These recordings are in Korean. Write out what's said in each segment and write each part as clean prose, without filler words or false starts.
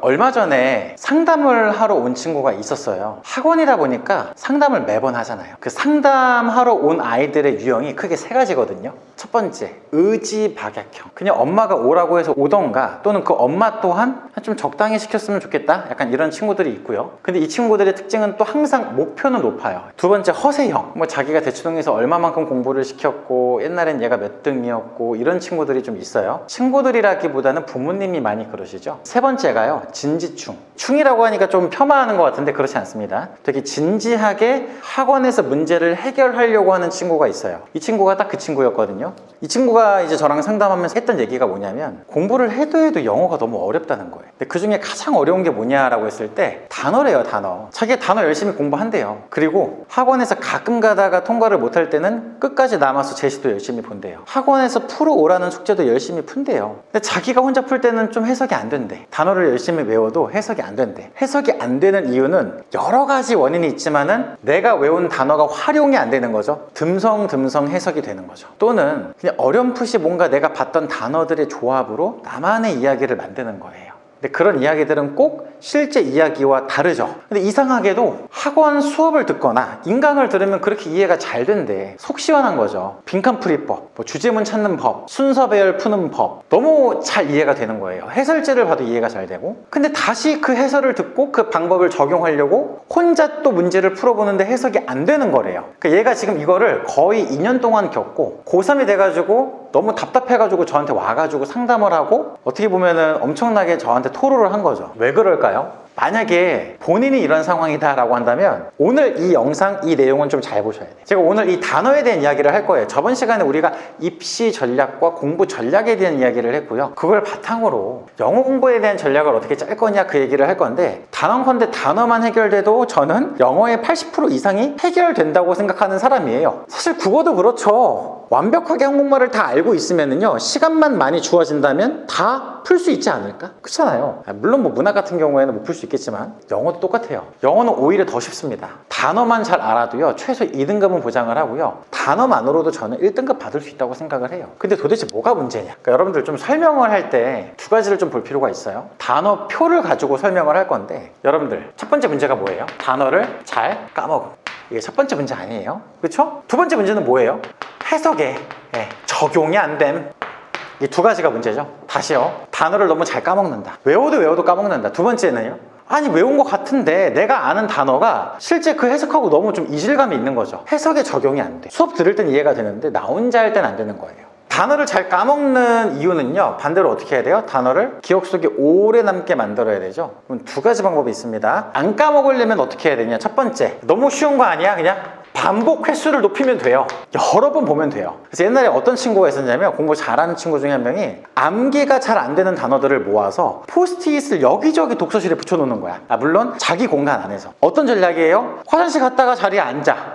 얼마 전에 상담을 하러 온 친구가 있었어요. 학원이다 보니까 상담을 매번 하잖아요. 그 상담하러 온 아이들의 유형이 크게 세 가지거든요. 첫 번째, 의지박약형. 그냥 엄마가 오라고 해서 오던가, 또는 그 엄마 또한 좀 적당히 시켰으면 좋겠다, 약간 이런 친구들이 있고요. 근데 이 친구들의 특징은 또 항상 목표는 높아요. 두 번째, 허세형. 뭐 자기가 대치동에서 얼마만큼 공부를 시켰고, 옛날엔 얘가 몇 등이었고, 이런 친구들이 좀 있어요. 친구들이라기보다는 부모님이 많이 그러시죠. 세 번째가요, 진지충. 충이라고 하니까 좀 폄하하는 것 같은데 그렇지 않습니다. 되게 진지하게 학원에서 문제를 해결하려고 하는 친구가 있어요. 이 친구가 딱 그 친구였거든요. 이 친구가 이제 저랑 상담하면서 했던 얘기가 뭐냐면, 공부를 해도 영어가 너무 어렵다는 거예요. 근데 그 중에 가장 어려운 게 뭐냐라고 했을 때 단어래요, 단어. 자기가 단어 열심히 공부한대요. 그리고 학원에서 가끔 가다가 통과를 못할 때는 끝까지 남아서 제시도 열심히 본대요. 학원에서 풀어 오라는 숙제도 열심히 푼대요. 근데 자기가 혼자 풀 때는 좀 해석이 안 된대. 단어를 열심히 외워도 해석이 안 된대. 해석이 안 되는 이유는 여러 가지 원인이 있지만은 내가 외운 단어가 활용이 안 되는 거죠. 듬성듬성 해석이 되는 거죠. 또는 그냥 어렴풋이 뭔가 내가 봤던 단어들의 조합으로 나만의 이야기를 만드는 거예요. 근데 그런 이야기들은 꼭 실제 이야기와 다르죠. 근데 이상하게도 학원 수업을 듣거나 인강을 들으면 그렇게 이해가 잘 된대. 속 시원한 거죠. 빈칸풀이법, 뭐 주제문 찾는 법, 순서 배열 푸는 법, 너무 잘 이해가 되는 거예요. 해설지를 봐도 이해가 잘 되고. 근데 다시 그 해설을 듣고 그 방법을 적용하려고 혼자 또 문제를 풀어보는데 해석이 안 되는 거래요. 그러니까 얘가 지금 이거를 거의 2년 동안 겪고 고3이 돼가지고 너무 답답해가지고 저한테 와가지고 상담을 하고, 어떻게 보면은 엄청나게 저한테 토로를 한 거죠. 왜 그럴까요? 만약에 본인이 이런 상황이다 라고 한다면 오늘 이 영상, 이 내용은 좀 잘 보셔야 돼요. 제가 오늘 이 단어에 대한 이야기를 할 거예요. 저번 시간에 우리가 입시 전략과 공부 전략에 대한 이야기를 했고요. 그걸 바탕으로 영어 공부에 대한 전략을 어떻게 짤 거냐, 그 얘기를 할 건데, 단언컨대 단어만 해결돼도 저는 영어의 80% 이상이 해결된다고 생각하는 사람이에요. 사실 국어도 그렇죠. 완벽하게 한국말을 다 알고 있으면은요, 시간만 많이 주어진다면 다 풀 수 있지 않을까? 그렇잖아요. 물론 뭐 문학 같은 경우에는 못 풀 수 있겠지만 영어도 똑같아요. 영어는 오히려 더 쉽습니다. 단어만 잘 알아도요, 최소 2등급은 보장을 하고요, 단어만으로도 저는 1등급 받을 수 있다고 생각을 해요. 근데 도대체 뭐가 문제냐? 그러니까 여러분들 좀 설명을 할 때 두 가지를 좀 볼 필요가 있어요. 단어표를 가지고 설명을 할 건데, 여러분들 첫 번째 문제가 뭐예요? 단어를 잘 까먹음. 이게 첫 번째 문제 아니에요? 그렇죠? 두 번째 문제는 뭐예요? 해석에 적용이 안 됨. 이 두 가지가 문제죠. 다시요. 단어를 너무 잘 까먹는다. 외워도 까먹는다. 두 번째는요, 아니 외운 것 같은데 내가 아는 단어가 실제 그 해석하고 너무 좀 이질감이 있는 거죠. 해석에 적용이 안 돼. 수업 들을 땐 이해가 되는데 나 혼자 할 땐 안 되는 거예요. 단어를 잘 까먹는 이유는요, 반대로 어떻게 해야 돼요? 단어를 기억 속에 오래 남게 만들어야 되죠. 그럼 두 가지 방법이 있습니다. 안 까먹으려면 어떻게 해야 되냐? 첫 번째, 너무 쉬운 거 아니야? 그냥 반복 횟수를 높이면 돼요. 여러 번 보면 돼요. 그래서 옛날에 어떤 친구가 있었냐면, 공부 잘하는 친구 중에 한 명이 암기가 잘 안 되는 단어들을 모아서 포스트잇을 여기저기 독서실에 붙여놓는 거야. 물론 자기 공간 안에서. 어떤 전략이에요? 화장실 갔다가 자리에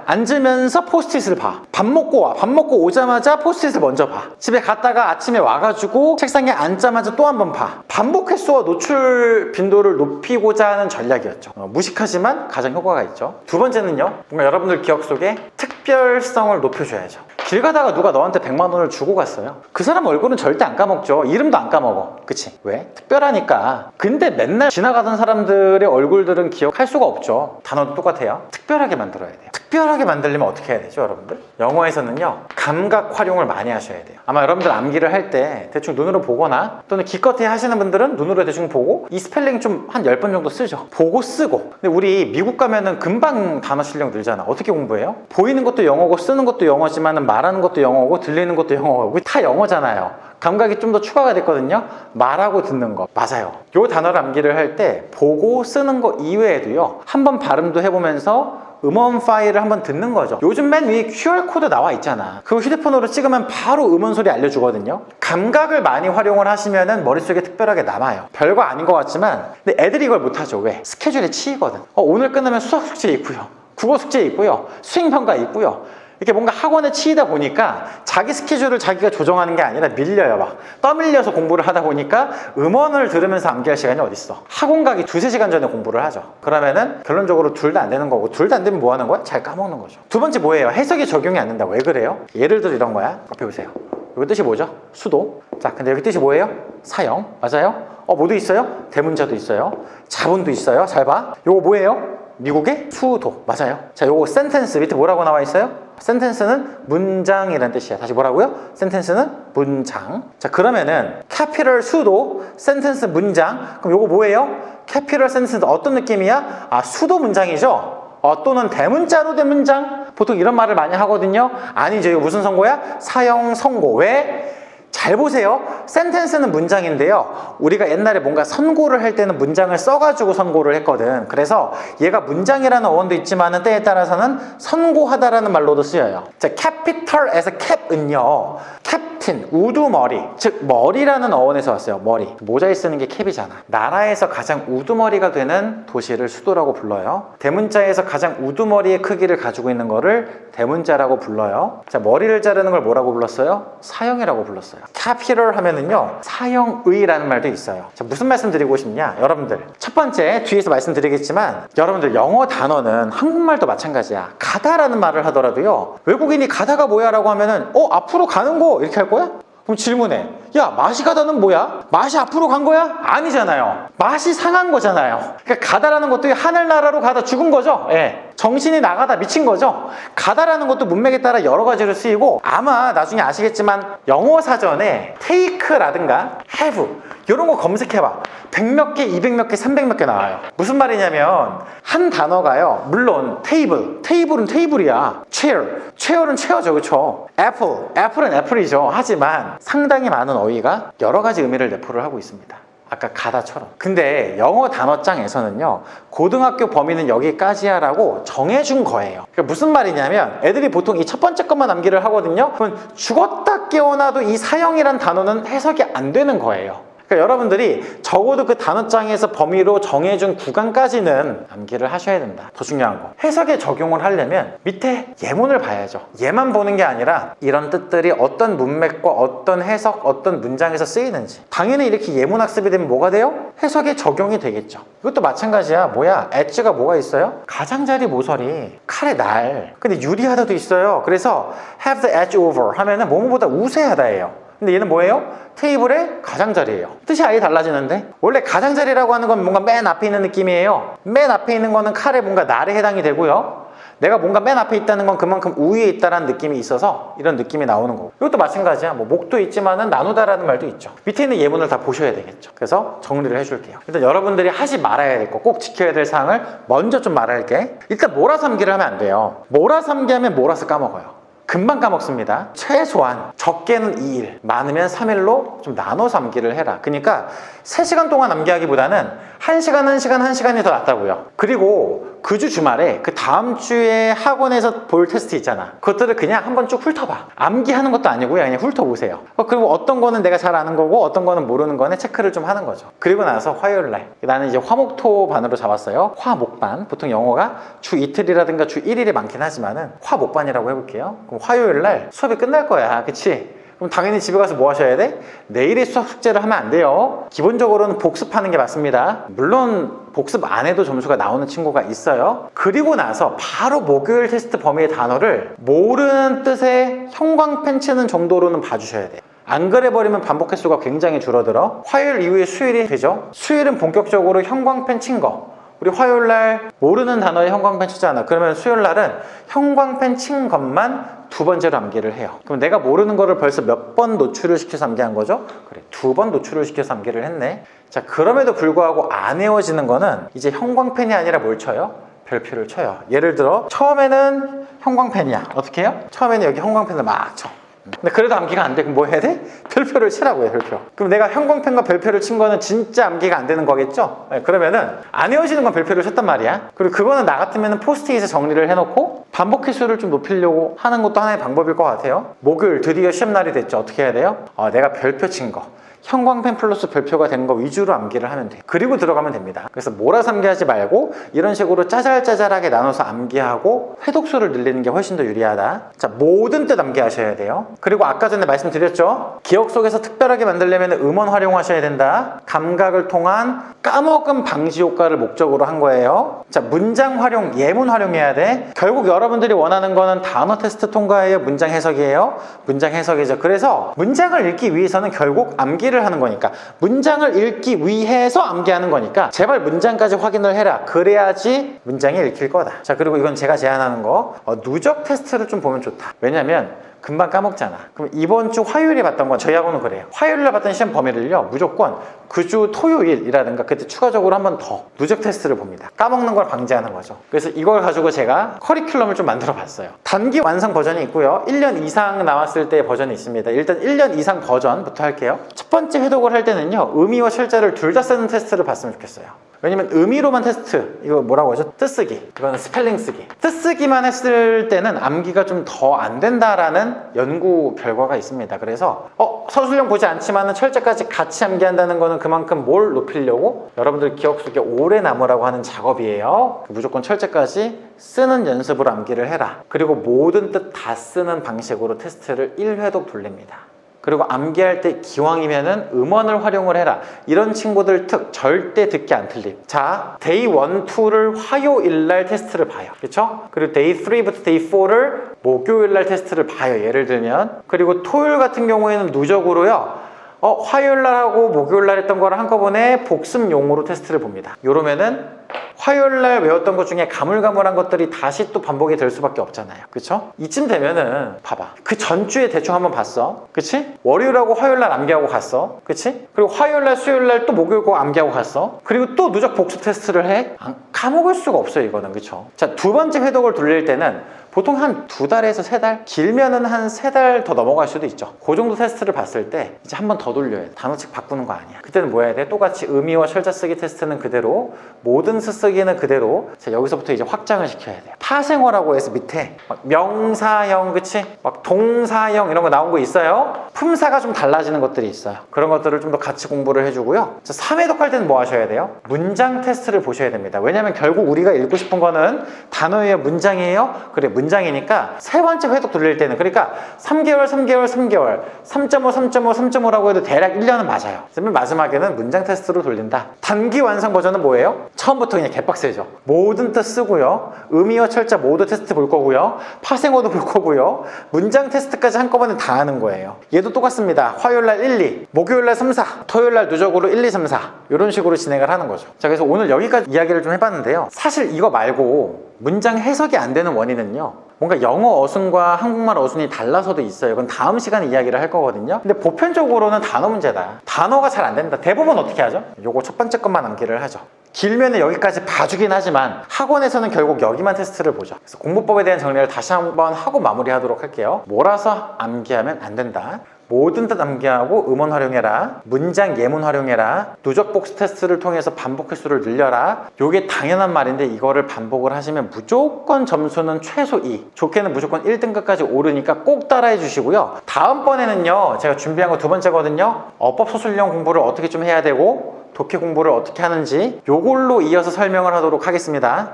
앉으면서 포스트잇을 봐. 밥 먹고 와. 밥 먹고 오자마자 포스트잇을 먼저 봐. 집에 갔다가 아침에 와가지고 책상에 앉자마자 또 한 번 봐. 반복 횟수와 노출 빈도를 높이고자 하는 전략이었죠. 무식하지만 가장 효과가 있죠. 두 번째는요, 뭔가 여러분들 기억 속에 특별성을 높여줘야죠. 길 가다가 누가 너한테 100만 원을 주고 갔어요. 그 사람 얼굴은 절대 안 까먹죠. 이름도 안 까먹어. 그치? 왜? 특별하니까. 근데 맨날 지나가던 사람들의 얼굴들은 기억할 수가 없죠. 단어도 똑같아요. 특별하게 만들어야 돼요. 특별하게 만들려면 어떻게 해야 되죠, 여러분들? 영어에서는요, 감각 활용을 많이 하셔야 돼요. 아마 여러분들 암기를 할 때 대충 눈으로 보거나, 또는 기껏해 하시는 분들은 눈으로 대충 보고 이 스펠링 좀 한 10번 정도 쓰죠. 보고 쓰고. 근데 우리 미국 가면은 금방 단어 실력 늘잖아. 어떻게 공부해요? 보이는 것도 영어고 쓰는 것도 영어지만 말하는 것도 영어고 들리는 것도 영어고 다 영어잖아요. 감각이 좀 더 추가가 됐거든요. 말하고 듣는 거. 맞아요. 요 단어를 암기를 할 때 보고 쓰는 거 이외에도요, 한번 발음도 해보면서 음원 파일을 한번 듣는 거죠. 요즘 맨 위에 QR코드 나와 있잖아. 그거 휴대폰으로 찍으면 바로 음원 소리 알려주거든요. 감각을 많이 활용을 하시면은 머릿속에 특별하게 남아요. 별거 아닌 것 같지만, 근데 애들이 이걸 못하죠. 왜? 스케줄에 치이거든. 오늘 끝나면 수학 숙제 있고요, 국어 숙제 있고요, 수행평가 있고요. 이렇게 뭔가 학원에 치이다 보니까 자기 스케줄을 자기가 조정하는 게 아니라 밀려요. 막 떠밀려서 공부를 하다 보니까 음원을 들으면서 암기할 시간이 어딨어. 학원 가기 2-3시간 전에 공부를 하죠. 그러면은 결론적으로 둘 다 안 되는 거고, 둘 다 안 되면 뭐 하는 거야? 잘 까먹는 거죠. 두 번째 뭐예요? 해석이 적용이 안 된다. 왜 그래요? 예를 들어 이런 거야. 앞에 보세요. 여기 뜻이 뭐죠? 수도. 자, 근데 여기 뜻이 뭐예요? 사형. 맞아요? 뭐도 있어요? 대문자도 있어요. 자본도 있어요. 잘 봐. 요거 뭐예요? 미국의 수도. 맞아요. 자, 요거 센텐스 밑에 뭐라고 나와 있어요? 센텐스는 문장이라는 뜻이야. 다시 뭐라고요? 센텐스는 문장. 자, 그러면은 캐피럴 수도, 센텐스 문장. 그럼 요거 뭐예요? 캐피럴 센텐스 어떤 느낌이야? 수도 문장이죠? 또는 대문자로 된 문장? 보통 이런 말을 많이 하거든요. 아니죠. 이거 무슨 선고야? 사형 선고. 왜? 잘 보세요. 센텐스는 문장인데요. 우리가 옛날에 뭔가 선고를 할 때는 문장을 써가지고 선고를 했거든. 그래서 얘가 문장이라는 어원도 있지만 때에 따라서는 선고하다라는 말로도 쓰여요. 자, capital에서 cap은요. 캡틴, 우두머리, 즉 머리라는 어원에서 왔어요. 머리. 모자에 쓰는 게 캡이잖아. 나라에서 가장 우두머리가 되는 도시를 수도라고 불러요. 대문자에서 가장 우두머리의 크기를 가지고 있는 거를 대문자라고 불러요. 자, 머리를 자르는 걸 뭐라고 불렀어요? 사형이라고 불렀어요. capital 하면은요, 사형의라는 말도 있어요. 자, 무슨 말씀 드리고 싶냐? 여러분들, 첫 번째 뒤에서 말씀드리겠지만 여러분들 영어 단어는 한국말도 마찬가지야. 가다라는 말을 하더라도요, 외국인이 가다가 뭐야 라고 하면은 앞으로 가는 거 이렇게 할 거야? 그럼 질문해. 야, 맛이 가다는 뭐야? 맛이 앞으로 간 거야? 아니잖아요. 맛이 상한 거잖아요. 그러니까 가다라는 것도 하늘나라로 가다 죽은 거죠. 예. 정신이 나가다 미친 거죠. 가다라는 것도 문맥에 따라 여러 가지로 쓰이고, 아마 나중에 아시겠지만 영어 사전에 take라든가 have 이런 거 검색해봐. 100몇 개, 200몇 개, 300몇 개 나와요. 무슨 말이냐면 한 단어가요, 물론 테이블은 테이블이야. chair은 체어죠. 그쵸? 애플은 애플이죠. 하지만 상당히 많은 어휘가 여러 가지 의미를 내포를 하고 있습니다. 아까 가다처럼. 근데 영어 단어장에서는요, 고등학교 범위는 여기까지야 라고 정해준 거예요. 그러니까 무슨 말이냐면 애들이 보통 이 첫 번째 것만 암기를 하거든요. 그럼 죽었다 깨어나도 이 사형이란 단어는 해석이 안 되는 거예요. 그러니까 여러분들이 적어도 그 단어장에서 범위로 정해준 구간까지는 암기를 하셔야 된다. 더 중요한 거, 해석에 적용을 하려면 밑에 예문을 봐야죠. 얘만 보는 게 아니라 이런 뜻들이 어떤 문맥과 어떤 해석, 어떤 문장에서 쓰이는지. 당연히 이렇게 예문 학습이 되면 뭐가 돼요? 해석에 적용이 되겠죠. 이것도 마찬가지야. 뭐야? 엣지가 뭐가 있어요? 가장자리 모서리, 칼의 날. 근데 유리하다도 있어요. 그래서 have the edge over 하면은 뭐뭐보다 우세하다예요. 근데 얘는 뭐예요? 테이블의 가장자리예요. 뜻이 아예 달라지는데? 원래 가장자리라고 하는 건 뭔가 맨 앞에 있는 느낌이에요. 맨 앞에 있는 거는 칼의 뭔가 날에 해당이 되고요. 내가 뭔가 맨 앞에 있다는 건 그만큼 우위에 있다는 느낌이 있어서 이런 느낌이 나오는 거고, 이것도 마찬가지야. 뭐 목도 있지만은 나누다라는 말도 있죠. 밑에 있는 예문을 다 보셔야 되겠죠. 그래서 정리를 해줄게요. 일단 여러분들이 하지 말아야 될 거, 꼭 지켜야 될 사항을 먼저 좀 말할게. 일단 몰아서 암기를 하면 안 돼요. 몰아서 암기하면 몰아서 까먹어요. 금방 까먹습니다. 최소한 적게는 2일, 많으면 3일로 좀 나눠서 암기를 해라. 그러니까 3시간 동안 암기하기보다는 1시간이 더 낫다고요. 그리고 그 주 주말에 그 다음 주에 학원에서 볼 테스트 있잖아. 그것들을 그냥 한번 쭉 훑어봐. 암기하는 것도 아니고요, 그냥 훑어보세요. 그리고 어떤 거는 내가 잘 아는 거고 어떤 거는 모르는 거는 체크를 좀 하는 거죠. 그리고 나서 화요일날, 나는 이제 화목토 반으로 잡았어요. 화목반. 보통 영어가 주 이틀이라든가 주 1일이 많긴 하지만은 화목반이라고 해볼게요. 그럼 화요일날 수업이 끝날 거야. 그치? 그럼 당연히 집에 가서 뭐 하셔야 돼? 내일의 수학 숙제를 하면 안 돼요. 기본적으로는 복습하는 게 맞습니다. 물론 복습 안 해도 점수가 나오는 친구가 있어요. 그리고 나서 바로 목요일 테스트 범위의 단어를 모르는 뜻의 형광펜 치는 정도로는 봐주셔야 돼요. 안 그래버리면 반복 횟수가 굉장히 줄어들어. 화요일 이후에 수요일이 되죠. 수요일은 본격적으로 형광펜 친 거. 우리 화요일날 모르는 단어에 형광펜 치잖아. 그러면 수요일날은 형광펜 친 것만 2번째로 암기를 해요. 그럼 내가 모르는 거를 벌써 몇 번 노출을 시켜서 암기한 거죠? 그래, 2번 노출을 시켜서 암기를 했네. 자, 그럼에도 불구하고 안 외워지는 거는 이제 형광펜이 아니라 뭘 쳐요? 별표를 쳐요. 예를 들어 처음에는 형광펜이야. 어떻게 해요? 처음에는 여기 형광펜을 막 쳐. 근데 그래도 암기가 안 돼. 그럼 뭐 해야 돼? 별표를 치라고 해, 별표. 그럼 내가 형광펜과 별표를 친 거는 진짜 암기가 안 되는 거겠죠? 네, 그러면은 안 외워지는 건 별표를 쳤단 말이야. 그리고 그거는 나 같으면 포스트잇에 정리를 해놓고 반복 횟수를 좀 높이려고 하는 것도 하나의 방법일 것 같아요. 목요일 드디어 시험날이 됐죠. 어떻게 해야 돼요? 내가 별표 친 거, 형광펜 플러스 별표가 되는 거 위주로 암기를 하면 돼요. 그리고 들어가면 됩니다. 그래서 몰아서 암기하지 말고 이런 식으로 짜잘짜잘하게 나눠서 암기하고 회독수를 늘리는 게 훨씬 더 유리하다. 자, 모든 뜻 암기하셔야 돼요. 그리고 아까 전에 말씀드렸죠. 기억 속에서 특별하게 만들려면 음원 활용하셔야 된다. 감각을 통한 까먹음 방지 효과를 목적으로 한 거예요. 자, 문장 활용, 예문 활용해야 돼. 결국 여러분들이 원하는 거는 단어 테스트 통과예요, 문장 해석이에요? 문장 해석이죠. 그래서 문장을 읽기 위해서는 결국 암기를 하는 거니까, 문장을 읽기 위해서 암기하는 거니까 제발 문장까지 확인을 해라. 그래야지 문장이 읽힐 거다. 자, 그리고 이건 제가 제안하는 거, 누적 테스트를 좀 보면 좋다. 왜냐면 금방 까먹잖아. 그럼 이번 주 화요일에 봤던 건, 저희하고는 그래요. 화요일에 봤던 시험 범위를요, 무조건 그 주 토요일이라든가 그때 추가적으로 한 번 더 누적 테스트를 봅니다. 까먹는 걸 방지하는 거죠. 그래서 이걸 가지고 제가 커리큘럼을 좀 만들어 봤어요. 단기 완성 버전이 있고요, 1년 이상 나왔을 때 버전이 있습니다. 일단 1년 이상 버전부터 할게요. 첫 번째 회독을 할 때는요, 의미와 철자를 둘 다 쓰는 테스트를 봤으면 좋겠어요. 왜냐면 의미로만 테스트, 이거 뭐라고 하죠? 뜻쓰기, 이거는 스펠링 쓰기. 뜻쓰기만 했을 때는 암기가 좀 더 안 된다라는 연구 결과가 있습니다. 그래서 서술형 보지 않지만 철자까지 같이 암기한다는 거는 그만큼 뭘 높이려고? 여러분들 기억 속에 오래 남으라고 하는 작업이에요. 무조건 철자까지 쓰는 연습으로 암기를 해라. 그리고 모든 뜻 다 쓰는 방식으로 테스트를 1회독 돌립니다. 그리고 암기할 때 기왕이면은 음원을 활용을 해라. 이런 친구들 특 절대 듣기 안 틀림. 자, 데이 1, 2를 화요일날 테스트를 봐요. 그렇죠? 그리고 데이 3부터 데이 4를 목요일날 테스트를 봐요. 예를 들면. 그리고 토요일 같은 경우에는 누적으로요, 화요일날 하고 목요일날 했던 거를 한꺼번에 복습용으로 테스트를 봅니다. 요러면은 화요일날 외웠던 것 중에 가물가물한 것들이 다시 또 반복이 될 수밖에 없잖아요. 그쵸? 이쯤 되면은 봐봐, 그 전주에 대충 한번 봤어. 그치? 월요일하고 화요일날 암기하고 갔어. 그치? 그리고 화요일날 수요일날 또 목요일 거 암기하고 갔어. 그리고 또 누적 복습 테스트를 해. 까먹을 수가 없어요, 이거는. 그쵸? 자, 두 번째 회독을 돌릴 때는 보통 한 2달에서 3달? 길면은 한 3달 더 넘어갈 수도 있죠. 그 정도 테스트를 봤을 때 이제 한 번 더 돌려야 돼. 단어책 바꾸는 거 아니야. 그때는 뭐 해야 돼? 똑같이 의미와 철자 쓰기 테스트는 그대로, 모든 쓰기는 그대로. 자, 여기서부터 이제 확장을 시켜야 돼요. 파생어라고 해서 밑에 막 명사형, 그치? 막 동사형 이런 거 나온 거 있어요. 품사가 좀 달라지는 것들이 있어요. 그런 것들을 좀 더 같이 공부를 해주고요. 자, 3회독 할 때는 뭐 하셔야 돼요? 문장 테스트를 보셔야 됩니다. 왜냐면 결국 우리가 읽고 싶은 거는 단어예요, 문장이에요? 그래, 문장이니까 세 번째 회독 돌릴 때는, 그러니까 3개월, 3.5, 3.5라고 해도 대략 1년은 맞아요. 그러면 마지막에는 문장 테스트로 돌린다. 단기 완성 버전은 뭐예요? 처음부터 그냥 개빡세죠. 모든 뜻 쓰고요, 의미와 철자 모두 테스트 볼 거고요, 파생어도 볼 거고요, 문장 테스트까지 한꺼번에 다 하는 거예요. 얘도 똑같습니다. 화요일날 1, 2, 목요일날 3, 4, 토요일날 누적으로 1, 2, 3, 4 이런 식으로 진행을 하는 거죠. 자, 그래서 오늘 여기까지 이야기를 좀 해봤는데요. 사실 이거 말고 문장 해석이 안 되는 원인은요, 뭔가 영어 어순과 한국말 어순이 달라서도 있어요. 이건 다음 시간에 이야기를 할 거거든요. 근데 보편적으로는 단어 문제다. 단어가 잘 안 된다. 대부분 어떻게 하죠? 요거 첫 번째 것만 암기를 하죠. 길면은 여기까지 봐주긴 하지만 학원에서는 결국 여기만 테스트를 보죠. 그래서 공부법에 대한 정리를 다시 한번 하고 마무리하도록 할게요. 몰아서 암기하면 안 된다. 모든 뜻 암기하고 음원 활용해라. 문장 예문 활용해라. 누적 복수 테스트를 통해서 반복 횟수를 늘려라. 요게 당연한 말인데 이거를 반복을 하시면 무조건 점수는 최소 2, 좋게는 무조건 1등급까지 오르니까 꼭 따라해 주시고요. 다음번에는요, 제가 준비한 거 두 번째거든요. 어법 서술형 공부를 어떻게 좀 해야 되고 독해 공부를 어떻게 하는지 요걸로 이어서 설명을 하도록 하겠습니다.